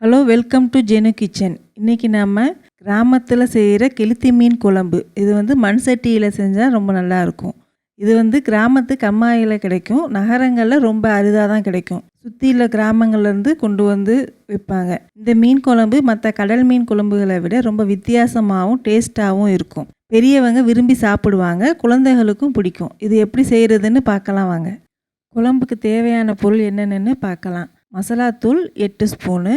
Hello, welcome to ஜெனு kitchen. இன்றைக்கி நம்ம கிராமத்தில் செய்கிற கெளுத்தி மீன் குழம்பு. இது மண் சட்டியில் செஞ்சால் ரொம்ப நல்லாயிருக்கும். இது கிராமத்து கம்மாயில் கிடைக்கும். நகரங்களில் ரொம்ப அரிதாக தான் கிடைக்கும். சுற்றி உள்ள கிராமங்கள்லேருந்து கொண்டு வந்து விற்பாங்க. இந்த மீன் குழம்பு மற்ற கடல் மீன் குழம்புகளை விட ரொம்ப வித்தியாசமாகவும் டேஸ்ட்டாகவும் இருக்கும். பெரியவங்க விரும்பி சாப்பிடுவாங்க, குழந்தைகளுக்கும் பிடிக்கும். இது எப்படி செய்கிறதுன்னு பார்க்கலாம் வாங்க. குழம்புக்கு தேவையான பொருள் என்னென்னு பார்க்கலாம். மசாலாத்தூள் 8 ஸ்பூனு,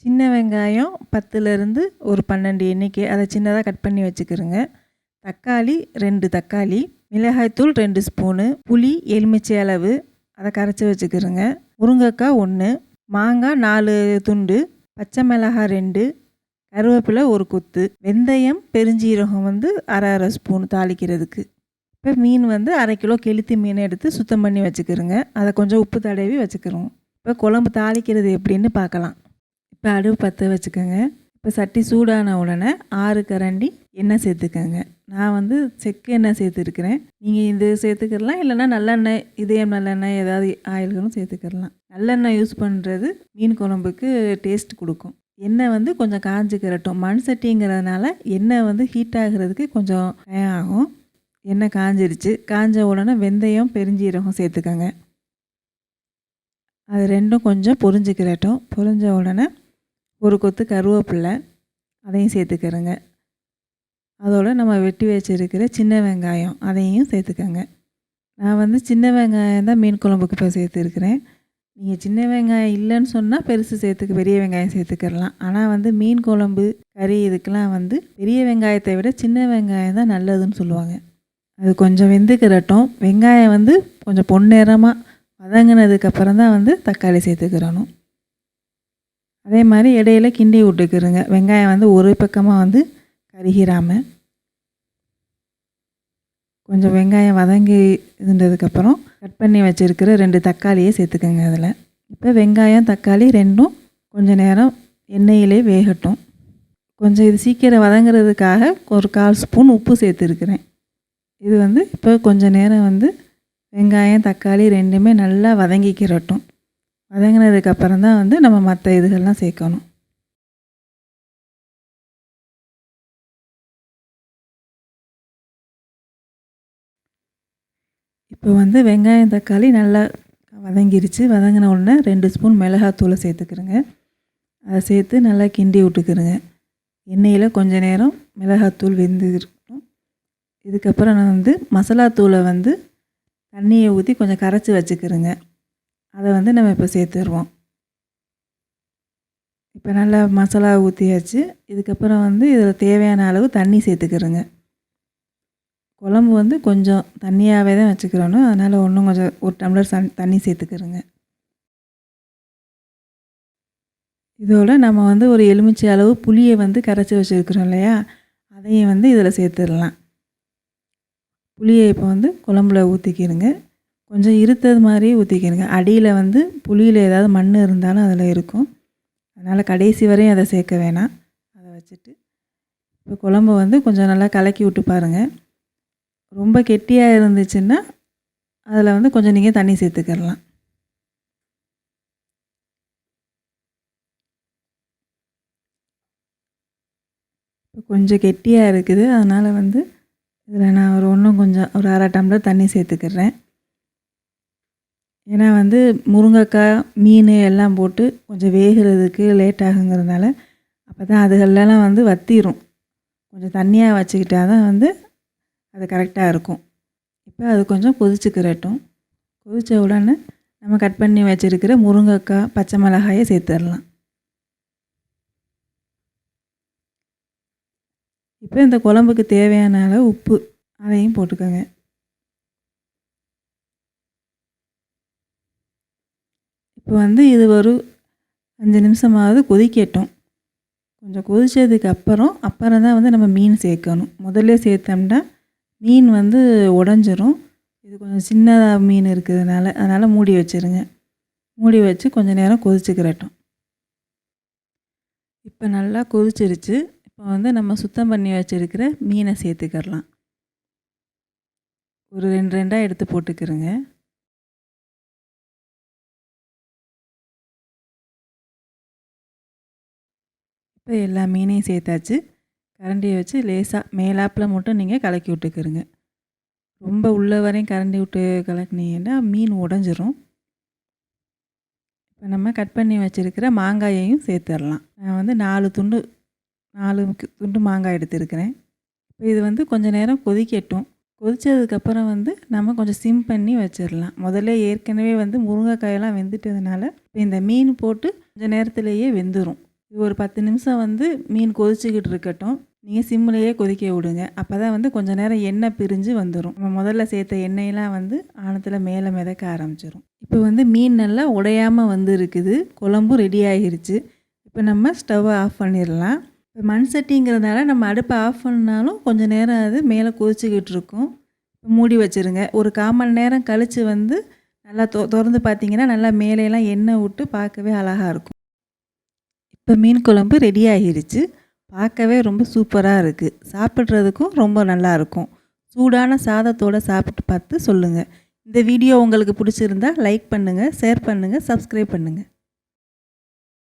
சின்ன வெங்காயம் 10லேருந்து ஒரு 12 எண்ணிக்கை, அதை சின்னதாக கட் பண்ணி வச்சுக்கிறோங்க. தக்காளி 2 தக்காளி, மிளகாய்த்தூள் 2 ஸ்பூனு, புளி எலுமிச்சை அளவு அதை கரைச்சி வச்சுக்கிறோங்க. முருங்கைக்காய் 1, மாங்காய் 4 துண்டு, பச்சை மிளகாய் 2, கருவேப்பிலை 1 கொத்து, வெந்தயம் பெருஞ்சீரகம் அரை ஸ்பூன் தாளிக்கிறதுக்கு. இப்போ மீன் 1/2 கிலோ கெளுத்தி மீனை எடுத்து சுத்தம் பண்ணி வச்சுக்கிறோங்க. அதை கொஞ்சம் உப்பு தடவி வச்சுக்கிறோம். இப்போ குழம்பு தாளிக்கிறது எப்படின்னு பார்க்கலாம். இப்போ அடுப்பு பற்ற வச்சுக்கோங்க. இப்போ சட்டி சூடான உடனே 6 கரண்டி எண்ணெய் சேர்த்துக்கோங்க. நான் செக்கு எண்ணெய் சேர்த்துருக்கிறேன். நீங்கள் இது சேர்த்துக்கிடலாம், இல்லைனா நல்லெண்ணெய், இதயம் நல்லெண்ணெய், ஏதாவது ஆயில்களும் சேர்த்துக்கிடலாம். நல்லெண்ணெய் யூஸ் பண்ணுறது மீன் குழம்புக்கு டேஸ்ட் கொடுக்கும். எண்ணெய் கொஞ்சம் காஞ்சிக்கிறட்டும். மண் சட்டிங்கிறதுனால எண்ணெய் ஹீட் ஆகிறதுக்கு கொஞ்சம் டைம் ஆகும். எண்ணெய் காஞ்சிருச்சு. காஞ்ச உடனே வெந்தயம் பெருஞ்சீரகம் சேர்த்துக்கோங்க. அது ரெண்டும் கொஞ்சம் பொரிஞ்சிக்கிறட்டும். பொரிஞ்ச உடனே 1 கொத்து கருவேப்பிலை அதையும் சேர்த்துக்கிறோங்க. அதோடு நம்ம வெட்டி வச்சுருக்கிற சின்ன வெங்காயம் அதையும் சேர்த்துக்கோங்க. நான் சின்ன வெங்காயம் தான் மீன் குழம்புக்கு இப்போ சேர்த்துருக்கிறேன். நீங்கள் சின்ன வெங்காயம் இல்லைன்னு சொன்னால் பெரிய வெங்காயம் சேர்த்துக்கிறலாம். ஆனால் மீன் குழம்பு, கறி இதுக்கெலாம் பெரிய வெங்காயத்தை விட சின்ன வெங்காயம் தான் நல்லதுன்னு சொல்லுவாங்க. அது கொஞ்சம் வெந்துக்கிறட்டும். வெங்காயம் கொஞ்சம் பொன்னிறமாக வதங்கினதுக்கப்புறம் தான் தக்காளி சேர்த்துக்கிறணும். அதே மாதிரி இடையில கிண்டி விட்டுக்கிறோங்க. வெங்காயம் ஒரு பக்கமாக கருகிராமல். கொஞ்சம் வெங்காயம் வதங்கி இருந்ததுக்கப்புறம் கட் பண்ணி வச்சுருக்கிற 2 தக்காளியை சேர்த்துக்கோங்க அதில். இப்போ வெங்காயம் தக்காளி ரெண்டும் கொஞ்சம் நேரம் எண்ணெயிலே வேகட்டும். கொஞ்சம் இது சீக்கிரம் வதங்கிறதுக்காக ஒரு 1/4 ஸ்பூன் உப்பு சேர்த்துருக்கிறேன். இது இப்போ கொஞ்சம் நேரம் வெங்காயம் தக்காளி ரெண்டுமே நல்லா வதங்கிக்கிறட்டும். வதங்கினதுக்கப்புறம் தான் நம்ம மற்ற இதுகள்லாம் சேர்க்கணும். இப்போ வெங்காயம் தக்காளி நல்லா வதங்கிருச்சு. வதங்கின உடனே 2 ஸ்பூன் மிளகாத்தூளை சேர்த்துக்கிறேங்க. அதை சேர்த்து நல்லா கிண்டி விட்டுக்கிறேங்க. எண்ணெயில் கொஞ்சம் நேரம் மிளகாத்தூள் வெந்து இருக்கட்டும். இதுக்கப்புறம் நான் மசாலாத்தூளை தண்ணியை ஊற்றி கொஞ்சம் கரைச்சி வச்சுக்கிறேங்க. அதை நம்ம இப்போ சேர்த்துருவோம். இப்போ நல்லா மசாலா ஊற்றியாச்சு. இதுக்கப்புறம் இதில் தேவையான அளவு தண்ணி சேர்த்துக்கிறேங்க. குழம்பு கொஞ்சம் தண்ணியாகவே தான் வச்சுக்கிறணும். அதனால் இன்னும் கொஞ்சம் 1 டம்ளர் தண்ணி சேர்த்துக்கிறேங்க. இதோடு நம்ம ஒரு எலுமிச்சை அளவு புளியை கரைச்சி வச்சுருக்கிறோம் இல்லையா, அதையும் இதில் சேர்த்துடலாம். புளியை இப்போ குழம்புல ஊற்றிக்கிடுங்க. கொஞ்சம் இருத்தது மாதிரியே ஊற்றிக்கிடுங்க. அடியில் புளியில் ஏதாவது மண் இருந்தாலும் அதில் இருக்கும். அதனால் கடைசி வரையும் அதை சேர்க்க வேணாம். அதை வச்சுட்டு இப்போ குழம்பு கொஞ்சம் நல்லா கலக்கி விட்டு பாருங்கள். ரொம்ப கெட்டியாக இருந்துச்சுன்னா அதில் கொஞ்சம் நீங்கள் தண்ணி சேர்த்துக்கிடலாம். இப்போ கொஞ்சம் கெட்டியாக இருக்குது. அதனால் இதில் நான் இன்னும் கொஞ்சம் ஒரு 1/2 டம்ளர் தண்ணி சேர்த்துக்கிறேன். ஏன்னா முருங்கைக்காய், மீன் எல்லாம் போட்டு கொஞ்சம் வேகிறதுக்கு லேட் ஆகுங்கிறதுனால, அப்போ தான் அதுகளெல்லாம் வற்றிரும். கொஞ்சம் தண்ணியாக வச்சுக்கிட்டா தான் அது கரெக்டாக இருக்கும். இப்போ அது கொஞ்சம் கொதிச்சுக்கிறட்டும். கொதித்த உடனே நம்ம கட் பண்ணி வச்சுருக்கிற முருங்கைக்காய், பச்சை மிளகாயை சேர்த்துடலாம். இப்போ இந்த குழம்புக்கு தேவையான அளவு உப்பு அதையும் போட்டுக்கோங்க. இப்போ இது ஒரு 5 நிமிஷமாவது கொதிக்கட்டும். கொஞ்சம் கொதித்ததுக்கு அப்புறம் தான் நம்ம மீன் சேர்க்கணும். முதல்ல சேர்த்தோம்னா மீன் உடஞ்சிரும். இது கொஞ்சம் சின்னதாக மீன் இருக்கிறதுனால, அதனால் மூடி வச்சுருங்க. மூடி வச்சு கொஞ்சம் நேரம் கொதிச்சுக்கிறட்டும். இப்போ நல்லா கொதிச்சிருச்சு. இப்போ நம்ம சுத்தம் பண்ணி வச்சுருக்கிற மீனை சேர்த்துக்கிடலாம். ஒரு 2 எடுத்து போட்டுக்கிறேங்க. இப்போ எல்லா மீனையும் சேர்த்தாச்சு. கரண்டியை வச்சு லேசாக மேலாப்பில் மட்டும் நீங்கள் கலக்கி விட்டுக்கிறங்க. ரொம்ப உள்ள வரையும் கரண்டி விட்டு கலக்குனீங்கன்னா மீன் உடஞ்சிரும். இப்போ நம்ம கட் பண்ணி வச்சுருக்கிற மாங்காயையும் சேர்த்துடலாம். நான் வந்து 4 துண்டு மாங்காய் எடுத்துருக்கிறேன். இப்போ இது வந்து கொஞ்சம் நேரம் கொதிக்கட்டும். கொதித்ததுக்கப்புறம் வந்து நம்ம கொஞ்சம் சிம் பண்ணி வச்சிடலாம். முதல்ல ஏற்கனவே வந்து முருங்கைக்காயெல்லாம் வெந்துட்டதுனால இப்போ இந்த மீன் போட்டு கொஞ்சம் நேரத்துலேயே வெந்துடும். இது ஒரு 10 நிமிஷம் வந்து மீன் கொதிச்சுக்கிட்டு இருக்கட்டும். நீங்கள் சிம்மிலேயே கொதிக்க விடுங்க. அப்போ தான் வந்து கொஞ்சம் நேரம் எண்ணெய் பிரிஞ்சு வந்துடும். நம்ம முதல்ல சேர்த்த எண்ணெயெல்லாம் வந்து ஆனத்தில் மேலே மிதக்க ஆரம்பிச்சிடும். இப்போ வந்து மீன் நல்லா உடையாமல் வந்து இருக்குது. குழம்பும் ரெடி ஆகிருச்சு. இப்போ நம்ம ஸ்டவ்வை ஆஃப் பண்ணிடலாம். இப்போ மண் சட்டிங்கிறதுனால நம்ம அடுப்பை ஆஃப் பண்ணாலும் கொஞ்சம் நேரம் அது மேலே கொதிச்சுக்கிட்டு இருக்கும். மூடி வச்சுருங்க. ஒரு 1/4 மணி நேரம் கழித்து வந்து நல்லா திறந்து பார்த்தீங்கன்னா நல்லா மேலேலாம் எண்ணெய் விட்டு பார்க்கவே அழகாக இருக்கும். இப்போ மீன் குழம்பு ரெடி ஆகிருச்சு. பார்க்கவே ரொம்ப சூப்பராக இருக்குது. சாப்பிட்றதுக்கும் ரொம்ப நல்லாயிருக்கும். சூடான சாதத்தோடு சாப்பிட்டு பார்த்து சொல்லுங்கள். இந்த வீடியோ உங்களுக்கு பிடிச்சிருந்தா லைக் பண்ணுங்கள், ஷேர் பண்ணுங்கள், சப்ஸ்கிரைப் பண்ணுங்கள்.